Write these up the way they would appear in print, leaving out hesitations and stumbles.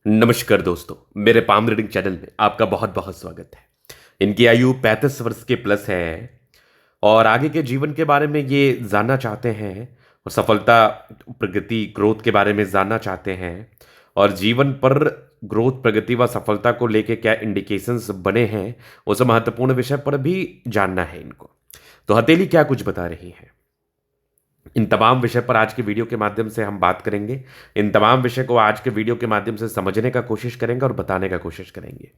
नमस्कार दोस्तों, मेरे पाम रीडिंग चैनल में आपका बहुत बहुत स्वागत है। इनकी आयु 35 वर्ष के प्लस है और आगे के जीवन के बारे में ये जानना चाहते हैं और सफलता, प्रगति, ग्रोथ के बारे में जानना चाहते हैं और जीवन पर ग्रोथ, प्रगति व सफलता को लेके क्या इंडिकेशंस बने हैं उस महत्वपूर्ण विषय पर भी जानना है इनको। तो हथेली क्या कुछ बता रही है, इन तमाम विषय पर आज के वीडियो के माध्यम से हम बात करेंगे। इन तमाम विषय को आज के वीडियो के माध्यम से समझने का कोशिश करेंगे और बताने का कोशिश करेंगे।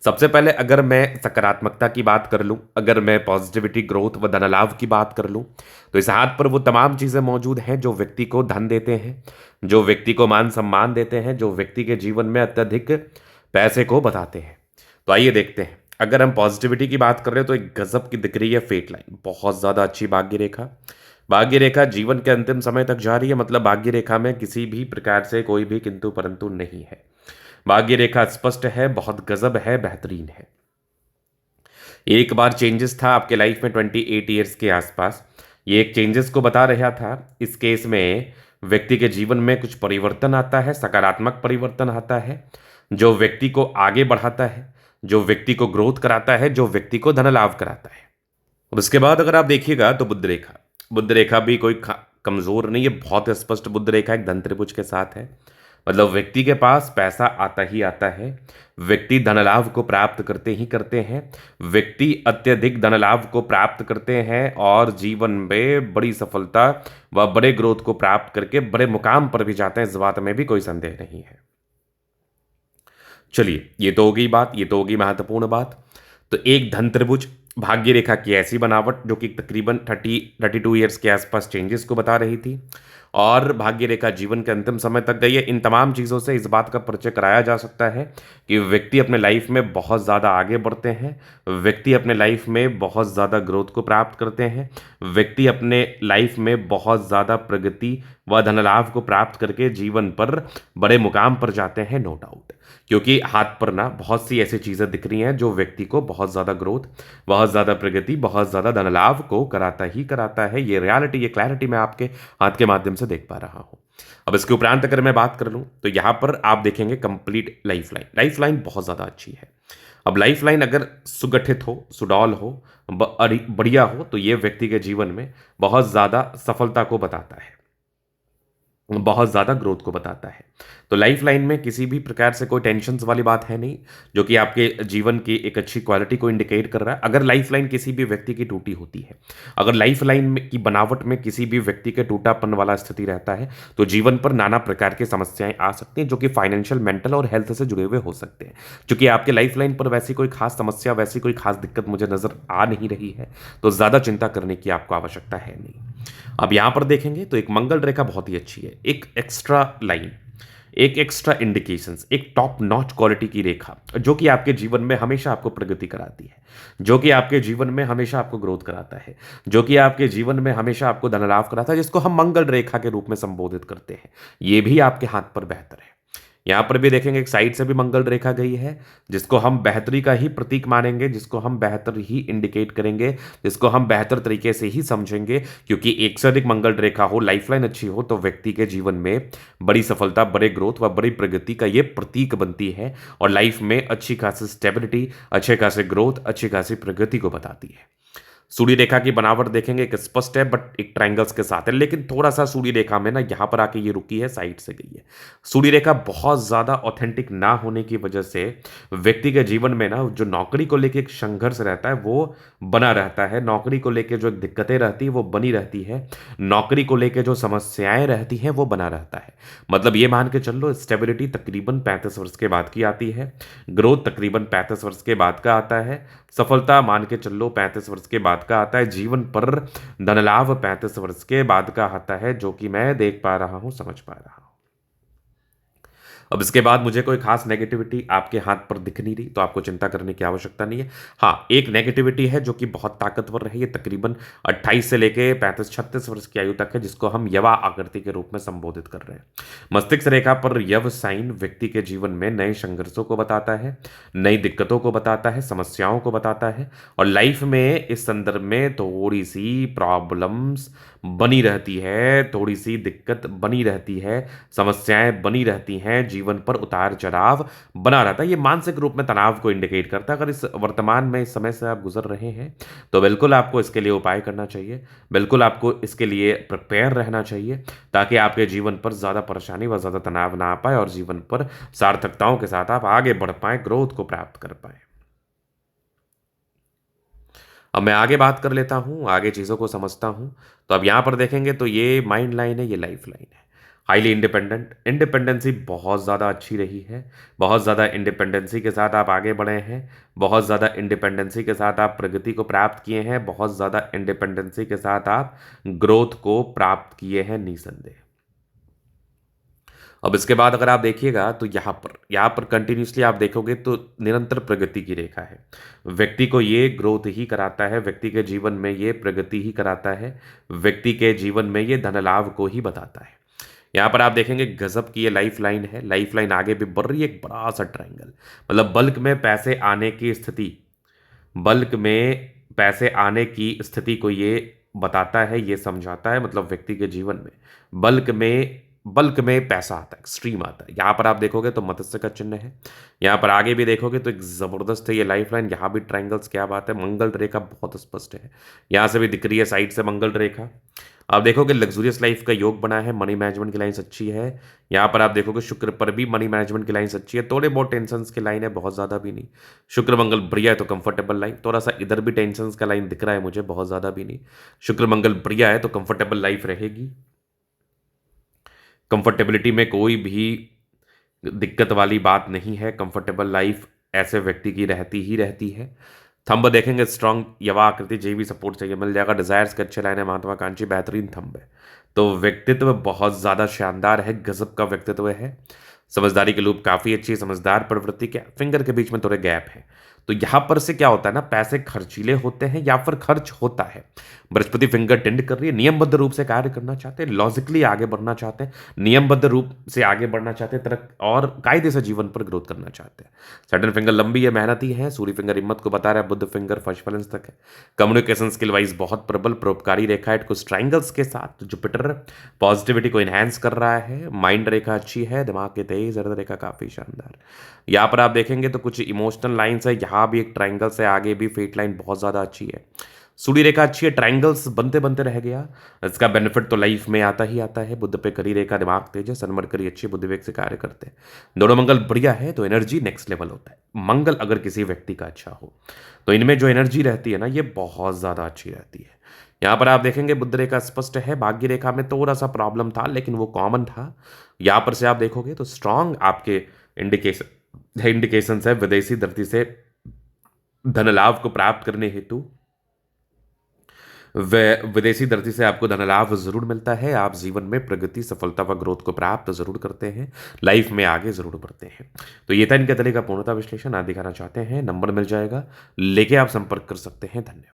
सबसे पहले अगर मैं सकारात्मकता की बात कर लूं, अगर मैं पॉजिटिविटी, ग्रोथ व धन लाभ की बात कर लूं, तो इस हाथ पर वो तमाम चीजें मौजूद हैं जो व्यक्ति को धन देते हैं, जो व्यक्ति को मान सम्मान देते हैं, जो व्यक्ति के जीवन में अत्यधिक पैसे को बताते हैं। तो आइए देखते हैं। अगर हम पॉजिटिविटी की बात कर रहे हैं तो एक गजब की दिख रही है फेट लाइन, बहुत ज्यादा अच्छी भाग्य रेखा। भाग्य रेखा जीवन के अंतिम समय तक जा रही है, मतलब भाग्य रेखा में किसी भी प्रकार से कोई भी किंतु परंतु नहीं है। भाग्य रेखा स्पष्ट है, बहुत गजब है, बेहतरीन है। एक बार चेंजेस था आपके लाइफ में 28 ईयर्स के आसपास, ये एक चेंजेस को बता रहा था। इस केस में व्यक्ति के जीवन में कुछ परिवर्तन आता है, सकारात्मक परिवर्तन आता है, जो व्यक्ति को आगे बढ़ाता है, जो व्यक्ति को ग्रोथ कराता है, जो व्यक्ति को धन लाभ कराता है। और उसके बाद अगर आप देखिएगा तो बुध रेखा, बुध रेखा भी कोई कमजोर नहीं है, बहुत स्पष्ट बुध रेखा एक धन त्रिभुज के साथ है। मतलब व्यक्ति के पास पैसा आता ही आता है, व्यक्ति धन लाभ को प्राप्त करते ही करते हैं, व्यक्ति अत्यधिक धन लाभ को प्राप्त करते हैं और जीवन में बड़ी सफलता व बड़े ग्रोथ को प्राप्त करके बड़े मुकाम पर भी जाते हैं। इस बात में भी कोई संदेह नहीं है। चलिए, ये तो हो गई बात, ये तो होगी महत्वपूर्ण बात। तो एक धन त्रिभुज, भाग्य रेखा की ऐसी बनावट जो कि तकरीबन 32 ईयर्स के आसपास चेंजेस को बता रही थी और भाग्य रेखा जीवन के अंतिम समय तक गई है। इन तमाम चीज़ों से इस बात का परिचय कराया जा सकता है कि व्यक्ति अपने लाइफ में बहुत ज़्यादा आगे बढ़ते हैं, व्यक्ति अपने लाइफ में बहुत ज़्यादा ग्रोथ को प्राप्त करते हैं, व्यक्ति अपने लाइफ में बहुत ज़्यादा प्रगति व धन लाभ को प्राप्त करके जीवन पर बड़े मुकाम पर जाते हैं, नो डाउट। क्योंकि हाथ पर ना बहुत सी ऐसी चीज़ें दिख रही हैं जो व्यक्ति को बहुत ज़्यादा ग्रोथ, बहुत ज़्यादा प्रगति, बहुत ज़्यादा धन लाभ को कराता ही कराता है। ये रियलिटी, ये क्लैरिटी मैं आपके हाथ के माध्यम से देख पा रहा हूँ। अब इसके उपरांत अगर मैं बात कर लूँ तो यहाँ पर आप देखेंगे complete life line, life line बहुत ज़्यादा अच्छी है। अब लाइफ लाइन अगर सुगठित हो, सुडौल हो, बढ़िया हो, तो ये व्यक्ति के जीवन में बहुत ज़्यादा सफलता को बताता है, बहुत ज़्यादा ग्रोथ को बताता है। तो लाइफ लाइन में किसी भी प्रकार से कोई टेंशन्स वाली बात है नहीं, जो कि आपके जीवन की एक अच्छी क्वालिटी को इंडिकेट कर रहा है। अगर लाइफ लाइन किसी भी व्यक्ति की टूटी होती है, अगर लाइफ लाइन में की बनावट में किसी भी व्यक्ति के टूटापन वाला स्थिति रहता है, तो जीवन पर नाना प्रकार की समस्याएं आ सकती हैं, जो कि फाइनेंशियल, मेंटल और हेल्थ से जुड़े हुए हो सकते हैं। क्योंकि आपके लाइफ लाइन पर वैसी कोई खास समस्या, वैसी कोई खास दिक्कत मुझे नजर आ नहीं रही है, तो ज़्यादा चिंता करने की आपको आवश्यकता है नहीं। अब यहां पर देखेंगे तो एक मंगल रेखा बहुत ही अच्छी है, एक एक्स्ट्रा लाइन, एक एक्स्ट्रा इंडिकेशंस, एक टॉप नॉच क्वालिटी की रेखा, जो कि आपके जीवन में हमेशा आपको प्रगति कराती है, जो कि आपके जीवन में हमेशा आपको ग्रोथ कराता है, जो कि आपके जीवन में हमेशा आपको धन लाभ कराता है, जिसको हम मंगल रेखा के रूप में संबोधित करते हैं। ये भी आपके हाथ पर बेहतर है। यहां पर भी देखेंगे एक साइड से भी मंगल रेखा गई है, जिसको हम बेहतरी का ही प्रतीक मानेंगे, जिसको हम बेहतर ही इंडिकेट करेंगे, जिसको हम बेहतर तरीके से ही समझेंगे। क्योंकि एक से अधिक मंगल रेखा हो, लाइफलाइन अच्छी हो, तो व्यक्ति के जीवन में बड़ी सफलता, बड़े ग्रोथ व बड़ी प्रगति का ये प्रतीक बनती है और लाइफ में अच्छी खासी स्टेबिलिटी, अच्छे खासे ग्रोथ, अच्छी खासी प्रगति को बताती है। सूर्य रेखा की बनावट देखेंगे एक स्पष्ट है, बट एक ट्रायंगल्स के साथ है, लेकिन थोड़ा सा सूर्य रेखा में ना यहां पर आके ये रुकी है, साइड से गई है। सूर्य रेखा बहुत ज्यादा ऑथेंटिक ना होने की वजह से व्यक्ति के जीवन में ना जो नौकरी को लेके एक संघर्ष रहता है वो बना रहता है, नौकरी को लेके जो दिक्कतें रहती है वो बनी रहती है, नौकरी को लेके जो समस्याएं रहती हैं वो बना रहता है। मतलब ये मान के चल लो, स्टेबिलिटी तकरीबन 35 वर्ष के बाद की आती है, ग्रोथ तकरीबन 35 वर्ष के बाद का आता है, सफलता मान के चल लो 35 वर्ष के बाद का आता है, जीवन पर धन लाभ 35 वर्ष के बाद का आता है, जो कि मैं देख पा रहा हूं, समझ पा रहा हूं। अब इसके बाद मुझे कोई खास नेगेटिविटी आपके हाथ पर दिख नहीं रही, तो आपको चिंता करने की आवश्यकता नहीं है। हाँ, एक नेगेटिविटी है जो कि बहुत ताकतवर रही है, तकरीबन 28 से लेके 35-36 वर्ष की आयु तक है, जिसको हम यवा आकृति के रूप में संबोधित कर रहे हैं। मस्तिष्क रेखा पर यव साइन व्यक्ति के जीवन में नए संघर्षों को बताता है, नई दिक्कतों को बताता है, समस्याओं को बताता है और लाइफ में इस संदर्भ में थोड़ी-सी प्रॉब्लम्स बनी रहती है, थोड़ी-सी दिक्कत बनी रहती है, समस्याएँ बनी रहती हैं, जीवन पर उतार-चढ़ाव बना रहता है। ये मानसिक रूप में तनाव को इंडिकेट करता है। अगर इस वर्तमान में इस समय से आप गुज़र रहे हैं, तो बिल्कुल आपको इसके लिए उपाय करना चाहिए। बिल्कुल आपको इसके लिए प्रिपेयर रहना चाहिए, ताकि आपके जीवन पर ज़्यादा परेशानी व ज़्यादा तनाव ना आ पाए और जीवन पर सार्थकताओं के साथ आप आगे बढ़ पाएँ, ग्रोथ को प्राप्त कर पाएँ। अब मैं आगे बात कर लेता हूँ, आगे चीज़ों को समझता हूँ। तो अब यहाँ पर देखेंगे तो ये माइंड लाइन है, ये लाइफ लाइन है। हाइली इंडिपेंडेंट, इंडिपेंडेंसी बहुत ज़्यादा अच्छी रही है, बहुत ज़्यादा इंडिपेंडेंसी के साथ आप आगे बढ़े हैं, बहुत ज़्यादा इंडिपेंडेंसी के साथ आप प्रगति को प्राप्त किए हैं, बहुत ज़्यादा इंडिपेंडेंसी के साथ आप ग्रोथ को प्राप्त किए हैं निसंदेह। अब इसके बाद अगर आप देखिएगा तो यहाँ पर कंटिन्यूअसली आप देखोगे तो निरंतर प्रगति की रेखा है। व्यक्ति को ये ग्रोथ ही कराता है, व्यक्ति के जीवन में ये प्रगति ही कराता है, व्यक्ति के जीवन में ये धन लाभ को ही बताता है। यहाँ पर आप देखेंगे गजब की ये लाइफ लाइन है, लाइफ लाइन आगे भी बढ़ रही है, एक बड़ा सा ट्रायंगल, मतलब बल्क में पैसे आने की स्थिति, बल्क में पैसे आने की स्थिति को ये बताता है, ये समझाता है, मतलब व्यक्ति के जीवन में बल्क में पैसा आता है, एक्सट्रीम आता है। यहाँ पर आप देखोगे तो मत्स्य का चिन्ह है, यहाँ पर आगे भी देखोगे तो एक ज़बरदस्त है ये लाइफ लाइन, यहाँ भी ट्रायंगल्स, क्या बात है, मंगल रेखा बहुत स्पष्ट है, यहाँ से भी दिख रही है साइड से मंगल रेखा। आप देखोगे लग्जूरियस लाइफ का योग बना है, मनी मैनेजमेंट की लाइन्स अच्छी है। यहाँ पर आप देखोगे शुक्र पर भी मनी मैनेजमेंट की लाइन्स अच्छी है, थोड़े बहुत टेंशन्स की लाइन है, बहुत ज़्यादा भी नहीं। शुक्र मंगल बढ़िया है तो कंफर्टेबल लाइफ, थोड़ा सा इधर भी टेंशन्स का लाइन दिख रहा है मुझे, बहुत ज़्यादा भी नहीं। शुक्र मंगल बढ़िया है तो कंफर्टेबल लाइफ रहेगी, कंफर्टेबिलिटी में कोई भी दिक्कत वाली बात नहीं है, कंफर्टेबल लाइफ ऐसे व्यक्ति की रहती ही रहती है। थंब देखेंगे स्ट्रांग यवा आकृति, जे भी सपोर्ट चाहिए मिल जाएगा, डिजायर्स के अच्छे लाइन है, महत्वाकांक्षी बेहतरीन थंब है। तो व्यक्तित्व बहुत ज़्यादा शानदार है, गजब का व्यक्तित्व है। समझदारी के लूप काफ़ी अच्छी है, समझदार प्रवृत्ति के, फिंगर के बीच में थोड़े गैप है। तो यहाँ पर से क्या होता है ना, पैसे खर्चीले होते हैं या फिर खर्च होता है। बृहस्पति फिंगर टेंड कर रही है, नियमबद्ध रूप से कार्य करना चाहते हैं, लॉजिकली आगे बढ़ना चाहते हैं, नियमबद्ध रूप से आगे बढ़ना चाहते हैं, तरह और कायदे से जीवन पर ग्रोथ करना चाहते हैं। सैटर्न फिंगर लंबी है, मेहनती है, सूर्य फिंगर हिम्मत को बता रहा है, बुध फिंगर फर्स्ट बैलेंस तक है। कम्युनिकेशन स्किल वाइज बहुत प्रबल, परोपकारी रेखा है, कुछ ट्राइंगल्स के साथ जुपिटर पॉजिटिविटी को इनहेंस कर रहा है। माइंड रेखा अच्छी है, दिमाग के तेज, अर्ध रेखा काफी शानदार। यहाँ पर आप देखेंगे तो कुछ इमोशनल लाइन्स है, यहाँ भी एक ट्राइंगल से आगे भी फेट लाइन बहुत ज्यादा अच्छी है, सूर्य रेखा अच्छी है, ट्राइंगल्स बनते बनते रह गया। इसका बेनिफिट तो लाइफ में आता ही आता है। बुध पे करी रेखा, दिमाग तेज है, सन मरकरी अच्छी, बुध वेग से कार्य करते हैं, दोनों मंगल बढ़िया है तो एनर्जी नेक्स्ट लेवल होता है। मंगल अगर किसी व्यक्ति का अच्छा हो तो इनमें जो एनर्जी रहती है ना, ये बहुत ज़्यादा अच्छी रहती है। यहाँ पर आप देखेंगे बुध रेखा स्पष्ट है, भाग्य रेखा में थोड़ा सा प्रॉब्लम था लेकिन वो कॉमन था। यहाँ पर से आप देखोगे तो स्ट्रांग आपके इंडिकेशन है, विदेशी धरती से धन लाभ को प्राप्त करने हेतु विदेशी धरती से आपको धन लाभ जरूर मिलता है, आप जीवन में प्रगति, सफलता व ग्रोथ को प्राप्त जरूर करते हैं, लाइफ में आगे जरूर बढ़ते हैं। तो ये था इनके तरह का पूर्णता विश्लेषण। आप दिखाना चाहते हैं, नंबर मिल जाएगा, लेके आप संपर्क कर सकते हैं। धन्यवाद।